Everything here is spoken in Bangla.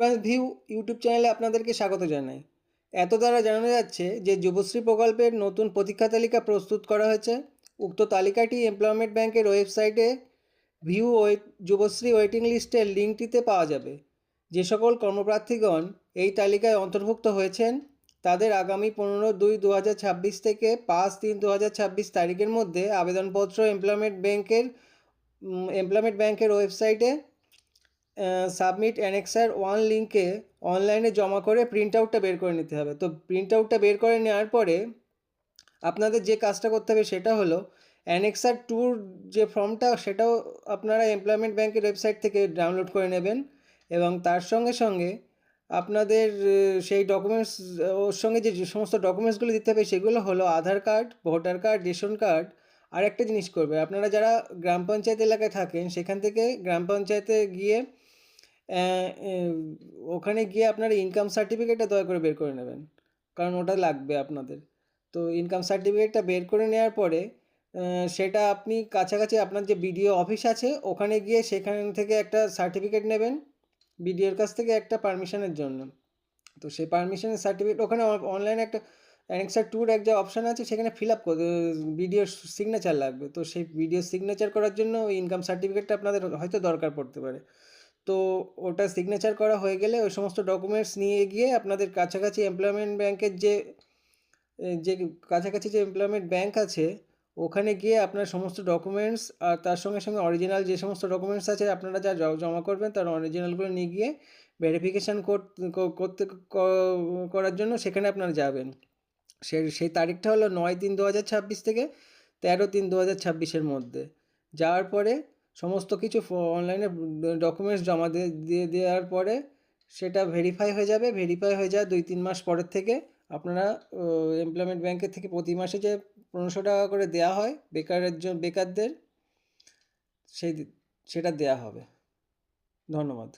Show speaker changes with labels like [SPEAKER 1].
[SPEAKER 1] ভিউ ইউটিউব চ্যানেলে আপনাদেরকে স্বাগত জানাই। এত দ্বারা জানানো যাচ্ছে যে যুবশ্রী প্রকল্পের নতুন পরীক্ষা তালিকা প্রস্তুত করা হয়েছে। উক্ত তালিকাটি এমপ্লয়মেন্ট ব্যাংকের ওয়েবসাইটে ভিউ যুবশ্রী ওয়েটিং লিস্টের লিঙ্কটিতে পাওয়া যাবে। যে সকল কর্মপ্রার্থীগণ এই তালিকায় অন্তর্ভুক্ত হয়েছেন তাদের আগামী 15/2/2026 থেকে 5/3/2026 তারিখের মধ্যে আবেদনপত্র এমপ্লয়মেন্ট ব্যাংকের ওয়েবসাইটে সাবমিট অ্যানেক্সার 1 লিঙ্কে অনলাইনে জমা করে প্রিন্ট আউটটা বের করে নিতে হবে। তো প্রিন্ট আউটটা বের করে নেওয়ার পরে আপনাদের যে কাজটা করতে হবে সেটা হলো অ্যানেক্সার 2 যে ফর্মটা সেটাও আপনারা এমপ্লয়মেন্ট ব্যাংকের ওয়েবসাইট থেকে ডাউনলোড করে নেবেন এবং তার সঙ্গে সঙ্গে আপনাদের সেই ডকুমেন্টস ওর সঙ্গে যে সমস্ত ডকুমেন্টসগুলো দিতে হবে সেগুলো হলো Aadhaar card, voter card, ration card. আর একটা জিনিস করবে, আপনারা যারা গ্রাম পঞ্চায়েত এলাকায় থাকেন সেখান থেকে গ্রাম পঞ্চায়েতে গিয়ে ওখানে গিয়ে আপনারা ইনকাম সার্টিফিকেটটা দয়া করে বের করে নেবেন, কারণ ওটা লাগবে আপনাদের। তো ইনকাম সার্টিফিকেটটা বের করে নেওয়ার পরে সেটা আপনি কাছাকাছি আপনার যে বিডিও অফিস আছে ওখানে গিয়ে সেখান থেকে একটা সার্টিফিকেট নেবেন বিডিওর কাছ থেকে একটা পারমিশনের জন্য। তো সেই পারমিশনের সার্টিফিকেট ওখানে অনলাইনে একটা অ্যানেক্সার 2 এক যে অপশান আছে সেখানে ফিল আপ করে বিডিওর সিগনেচার লাগবে। তো সেই বিডিওর সিগনেচার করার জন্য ওই ইনকাম সার্টিফিকেটটা আপনাদের হয়তো দরকার পড়তে পারে। তো ওটা সিগনেচার করা হয়ে গেলে ওই সমস্ত ডকুমেন্টস নিয়ে গিয়ে আপনাদের কাছাকাছি এমপ্লয়মেন্ট ব্যাংকের যে কাছাকাছি যে এমপ্লয়মেন্ট ব্যাংক আছে ওখানে গিয়ে আপনার সমস্ত ডকুমেন্টস আর তার সঙ্গে সঙ্গে অরিজিনাল যে সমস্ত ডকুমেন্টস আছে আপনারা যা জমা করবেন তার অরিজিনালগুলো নিয়ে গিয়ে ভেরিফিকেশান করতে করার জন্য সেখানে আপনারা যাবেন। সেই তারিখটা হলো 9/3/2026 থেকে 13/3/2026 মধ্যে। যাওয়ার পরে সমস্ত কিছু অনলাইনে ডকুমেন্টস জমা দিয়ে দেওয়ার পরে সেটা ভেরিফাই হয়ে যাবে। ভেরিফাই হয়ে যাওয়ার 2-3 মাস পরের থেকে আপনারা এমপ্লয়মেন্ট ব্যাংকের থেকে প্রতি মাসে যে 1500 টাকা করে দেওয়া হয় বেকারদের, সেটা দেওয়া হবে। ধন্যবাদ।